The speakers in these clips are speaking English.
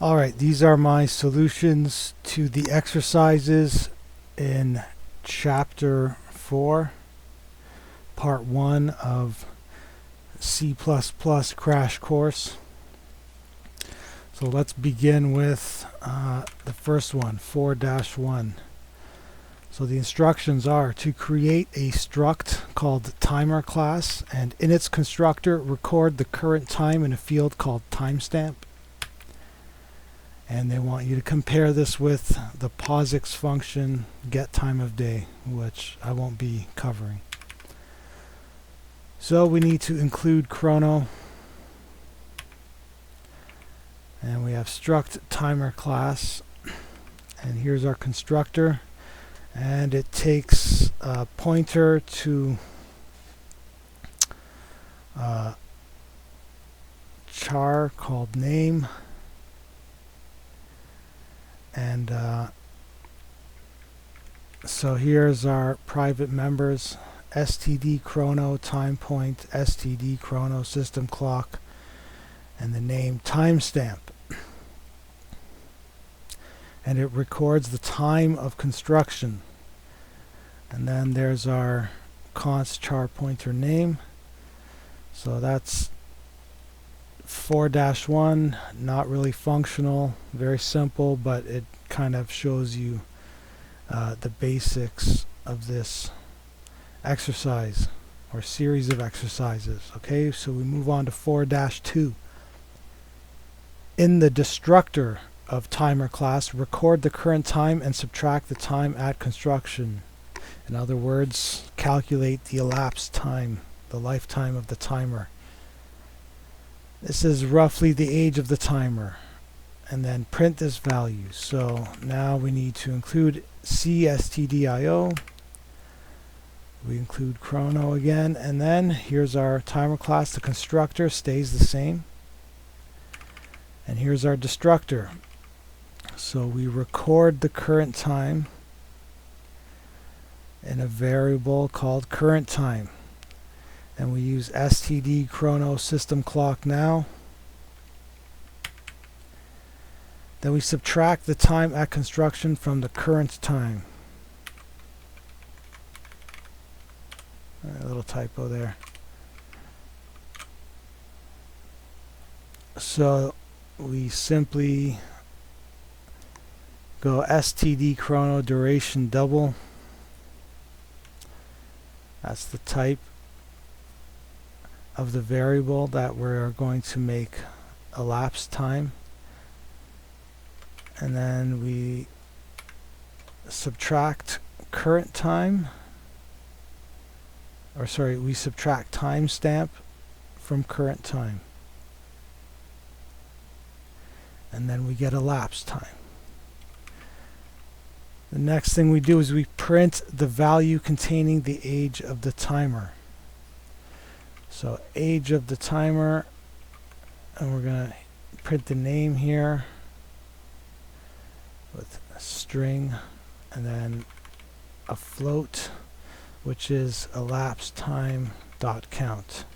Alright, these are my solutions to the exercises in Chapter 4, Part 1 of C++ Crash Course. So let's begin with the first one, 4-1. So the instructions are to create a struct called timer class, and in its constructor record the current time in a field called timestamp. And they want you to compare this with the POSIX function get time of day, which I won't be covering. So we need to include chrono, and we have struct timer class, and here's our constructor, and it takes a pointer to char called name, and so here's our private members: std chrono time point, std chrono system clock, and the name timestamp. And it records the time of construction. And then there's our const char pointer name. So that's 4-1, not really functional, very simple, but it kind of shows you the basics of this exercise or series of exercises. Okay, so we move on to 4-2. In the destructor of timer class, record the current time and subtract the time at construction. In other words, calculate the elapsed time, the lifetime of the timer. This is roughly the age of the timer, and then print this value. So now we need to include cstdio. We include chrono again, and then here's our timer class. The constructor stays the same, and here's our destructor. So we record the current time in a variable called current time, and we use std chrono system clock now. Then we subtract the time at construction from the current time. A little typo there. So we simply go std chrono duration double. That's the type of the variable that we're going to make elapsed time. And then we subtract current time, or sorry, we subtract timestamp from current time. And then we get elapsed time. The next thing we do is we print the value containing the age of the timer. So age of the timer, and we're going to print the name here with a string, and then a float, which is elapsed time dot count.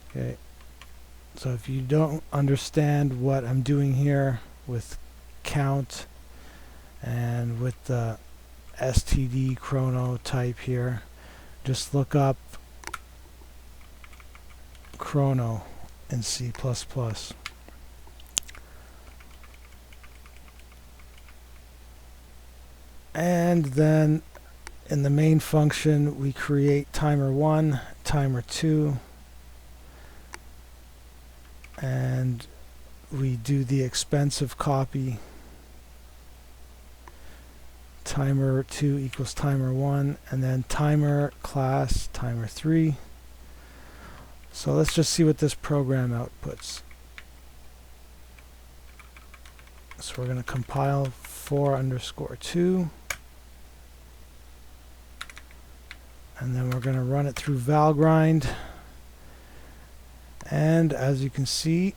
Okay, so if you don't understand what I'm doing here with count and with the std chrono type here, just look up chrono in C++. And then in the main function we create timer 1, timer 2, and we do the expensive copy. Timer 2 equals timer 1, and then timer class timer 3. So let's just see what this program outputs. So we're going to compile 4_2, and then we're going to run it through Valgrind, and as you can see,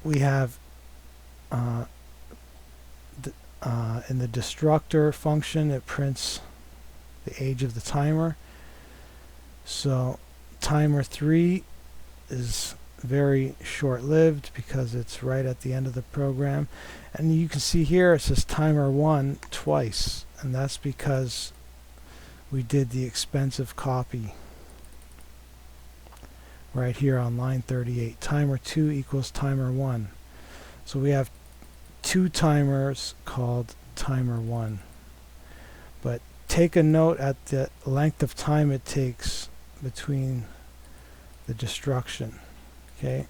we have in the destructor function, it prints the age of the timer. So timer 3 is very short-lived because it's right at the end of the program. And you can see here it says timer 1 twice, and that's because we did the expensive copy right here on line 38. Timer 2 equals timer 1. So we have two timers called timer 1. But take a note at the length of time it takes between the destruction, okay?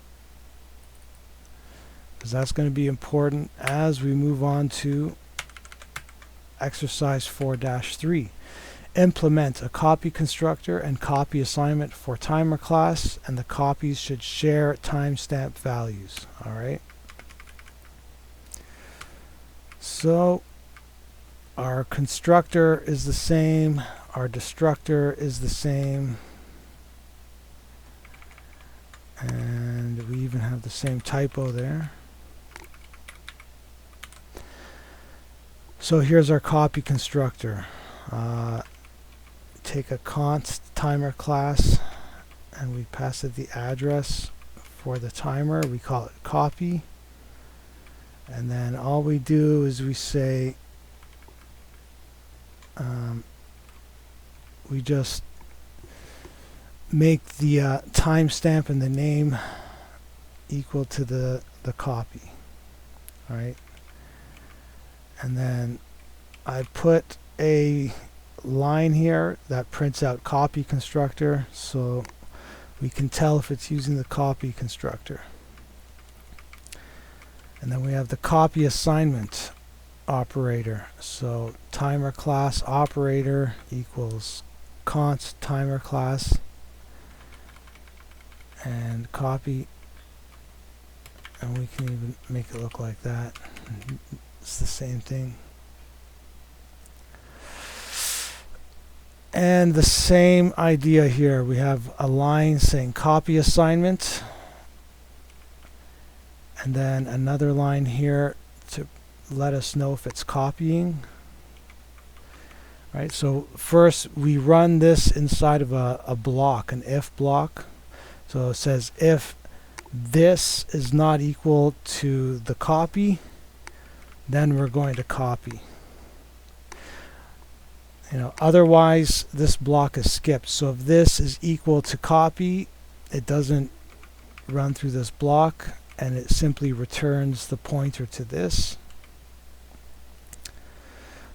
Because that's going to be important as we move on to exercise 4-3. Implement a copy constructor and copy assignment for timer class, and the copies should share timestamp values. Alright, so our constructor is the same, our destructor is the same, and we even have the same typo there. So here's our copy constructor. Take a const timer class and we pass it the address for the timer. We call it copy, and then all we do is we say we just make the timestamp and the name equal to the copy. All right, and then I put a line here that prints out copy constructor, so we can tell if it's using the copy constructor. And then we have the copy assignment operator. So timer class operator equals const timer class and copy, and we can even make it look like that. It's the same thing. And the same idea here. We have a line saying copy assignment, and then another line here to let us know if it's copying. Right, so first we run this inside of a block, an if block. So it says if this is not equal to the copy, then we're going to copy. Otherwise this block is skipped. So if this is equal to copy, it doesn't run through this block, and it simply returns the pointer to this.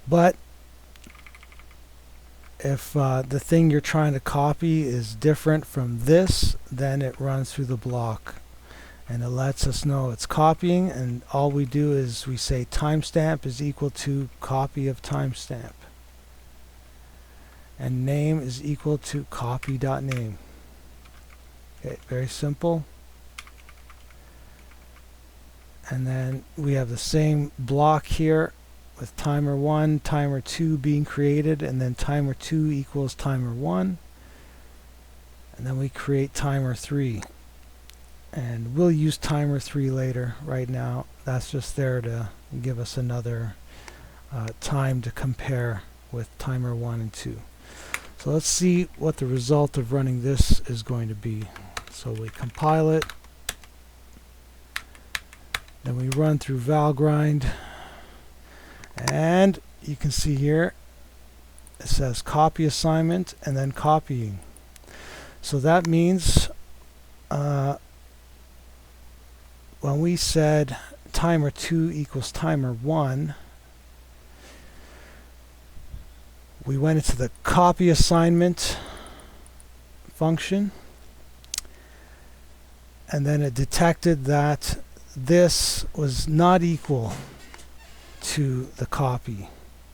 But if the thing you're trying to copy is different from this, then it runs through the block and it lets us know it's copying, and all we do is we say timestamp is equal to copy of timestamp, and name is equal to copy.name. Okay, very simple. And then we have the same block here with timer 1, timer 2 being created, and then timer 2 equals timer 1, and then we create timer 3, and we'll use timer 3 later. Right now that's just there to give us another time to compare with timer 1 and 2. So let's see what the result of running this is going to be. So we compile it, then we run through Valgrind, and you can see here it says copy assignment and then copying. So that means when we said timer 2 equals timer 1, we went into the copy assignment function, and then it detected that this was not equal to the copy.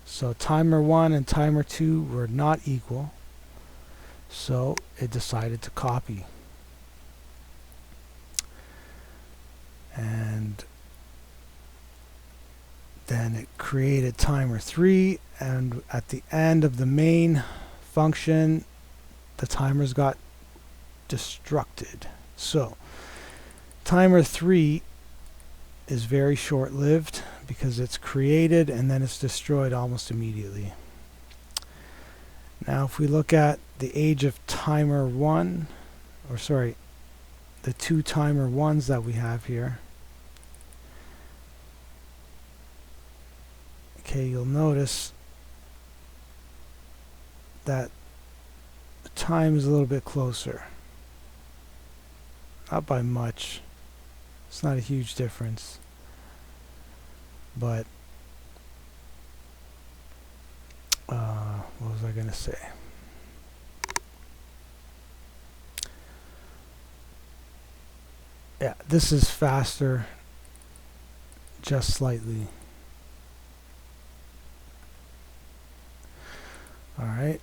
So timer 1 and timer 2 were not equal, so it decided to copy. And then it created timer 3, and at the end of the main function the timers got destructed. So timer 3 is very short-lived because it's created and then it's destroyed almost immediately. Now if we look at the age of timer 1, or sorry, the two timer ones that we have here, okay, you'll notice that the time is a little bit closer. Not by much. It's not a huge difference. But what was I going to say? Yeah, this is faster, just slightly. Alright.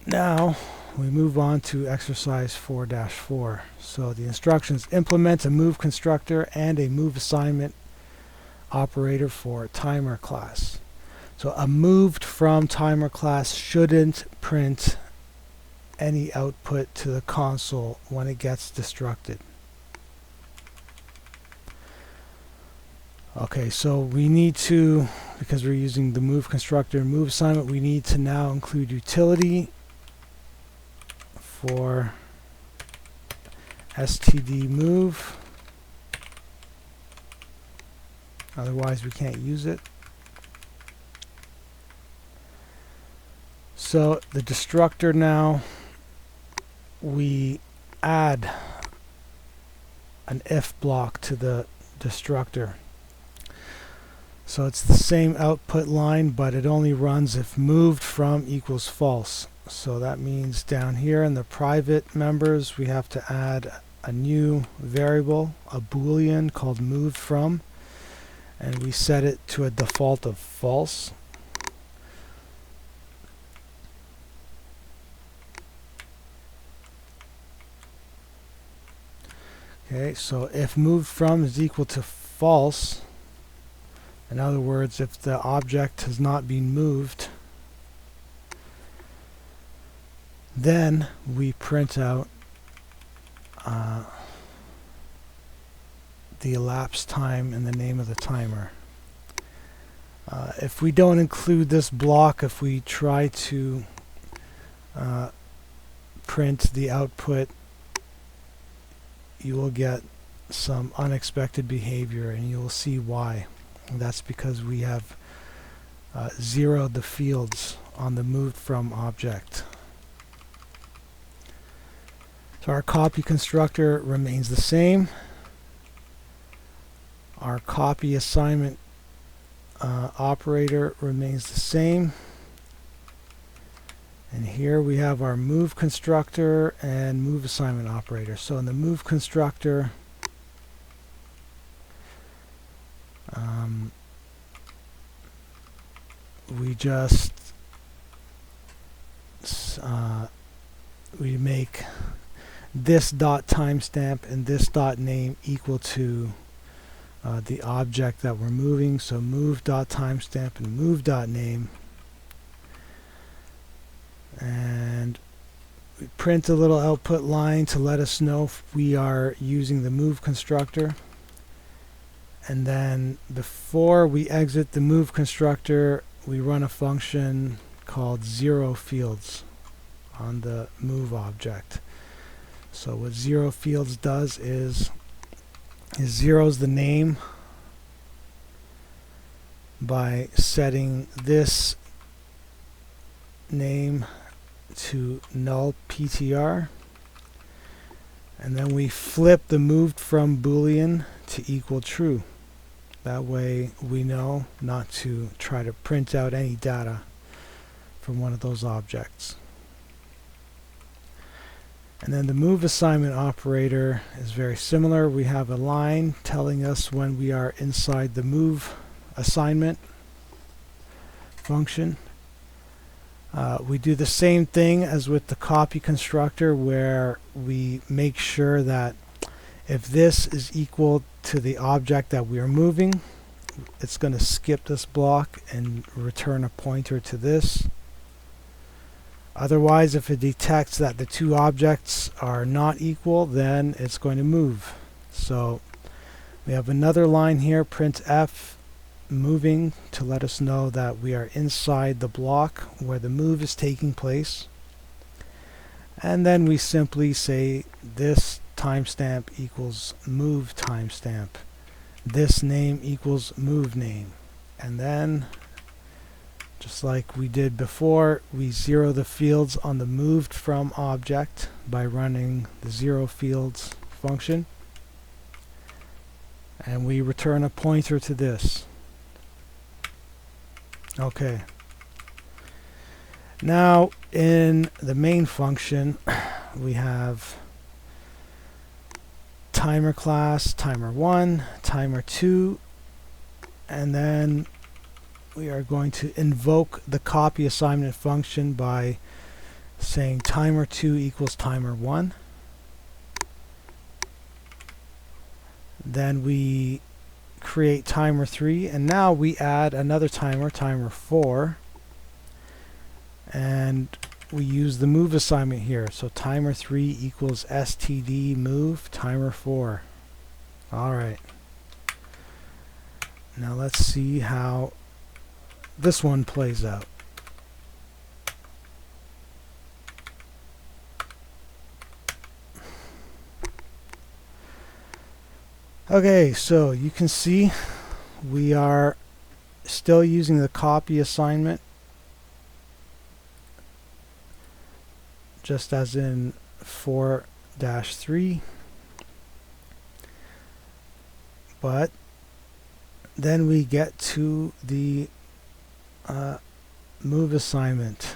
Now we move on to exercise 4-4. So the instructions: implement a move constructor and a move assignment operator for timer class. So a moved from timer class shouldn't print any output to the console when it gets destructed. Okay, so we need to, because we're using the move constructor and move assignment, we need to now include utility for std move. Otherwise we can't use it. So the destructor, now we add an if block to the destructor. So it's the same output line, but it only runs if moved from equals false. So that means down here in the private members we have to add a new variable, a boolean called moved from, and we set it to a default of false. Okay, so if moved from is equal to false, in other words, if the object has not been moved, then we print out the elapsed time and the name of the timer. If we don't include this block, if we try to print the output, you will get some unexpected behavior, and you will see why. And that's because we have zeroed the fields on the moved from object. So our copy constructor remains the same. Our copy assignment operator remains the same. And here we have our move constructor and move assignment operator. So in the move constructor, we just we make this dot timestamp and this dot name equal to the object that we're moving. So move dot timestamp and move dot name, and we print a little output line to let us know if we are using the move constructor. And then before we exit the move constructor, we run a function called zero fields on the move object. So what zero fields does is zeros the name by setting this name to null PTR, and then we flip the moved from boolean to equal true. That way we know not to try to print out any data from one of those objects. And then the move assignment operator is very similar. We have a line telling us when we are inside the move assignment function. We do the same thing as with the copy constructor, where we make sure that if this is equal to the object that we are moving, it's going to skip this block and return a pointer to this. Otherwise, if it detects that the two objects are not equal, then it's going to move. So we have another line here, printf moving, to let us know that we are inside the block where the move is taking place. And then we simply say this timestamp equals move timestamp. This name equals move name. And then, just like we did before, we zero the fields on the moved from object by running the zero fields function. And we return a pointer to this. Okay. Now, in the main function, we have timer class, timer 1, timer 2, and then we are going to invoke the copy assignment function by saying timer 2 equals timer 1. Then we create timer 3, and now we add another timer, timer 4, and we use the move assignment here. So timer 3 equals std move timer 4. Alright. Now let's see how this one plays out. Okay, so you can see we are still using the copy assignment, just as in 4-3, but then we get to the move assignment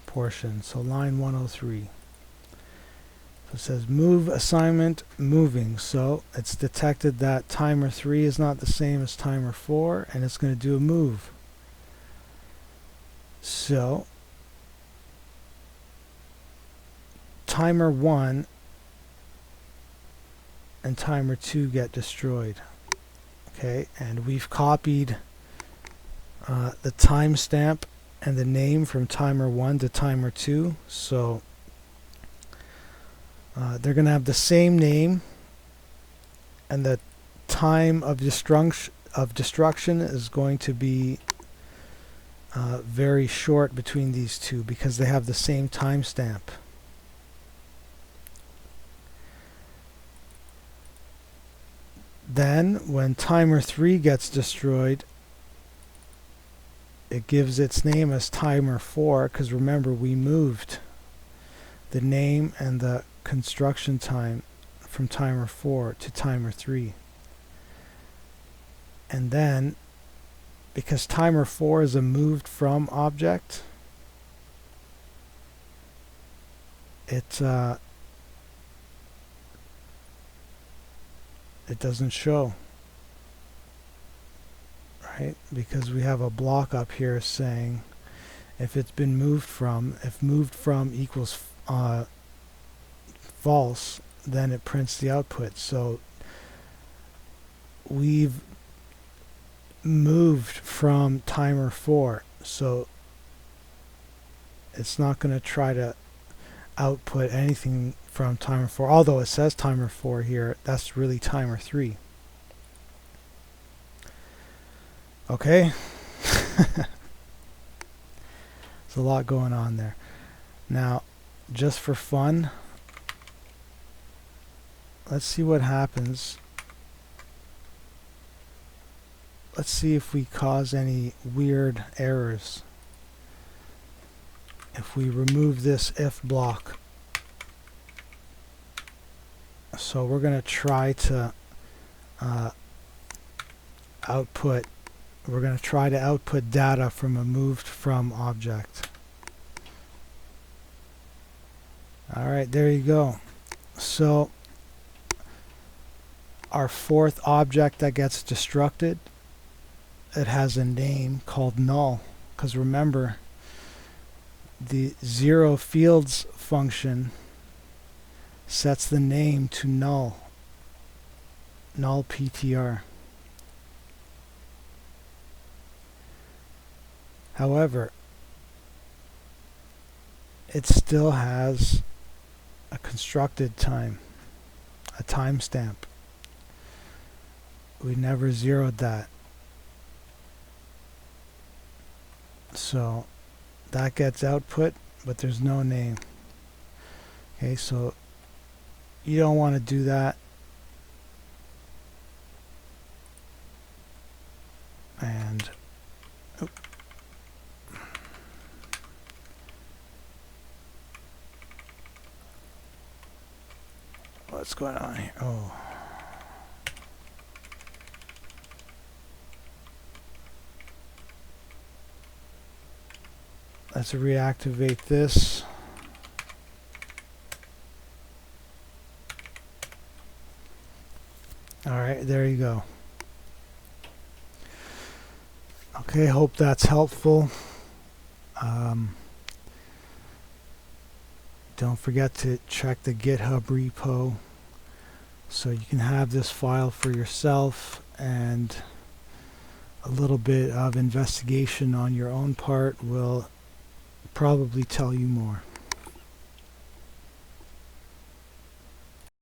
portion, so line 103. So it says move assignment moving, so it's detected that timer 3 is not the same as timer 4, and it's going to do a move. So timer 1 and timer 2 get destroyed. Okay, and we've copied the timestamp and the name from timer 1 to timer 2, so they're going to have the same name, and the time of destruction is going to be very short between these two because they have the same timestamp. Then, when timer 3 gets destroyed, it gives its name as timer 4, because remember, we moved the name and the construction time from timer 4 to timer 3. And then, because timer 4 is a moved from object, it doesn't show, right? Because we have a block up here saying if it's been moved from, if moved from equals false, then it prints the output. So we've moved from timer 4, so it's not going to try to output anything from timer 4, although it says timer 4 here. That's really timer 3. Okay. There's a lot going on there. Now, just for fun, let's see what happens. Let's see if we cause any weird errors if we remove this if block. So we're going to try to output data from a moved from object. Alright, there you go. So our fourth object that gets destructed, it has a name called null, because remember, the zero fields function sets the name to null ptr. However, it still has a constructed time, a timestamp. We never zeroed that. So that gets output, but there's no name. Okay, so You don't want to do that. And what's going on here? Oh. Let's reactivate this. Alright, there you go. Okay, hope that's helpful. Don't forget to check the GitHub repo so you can have this file for yourself, and a little bit of investigation on your own part will probably tell you more.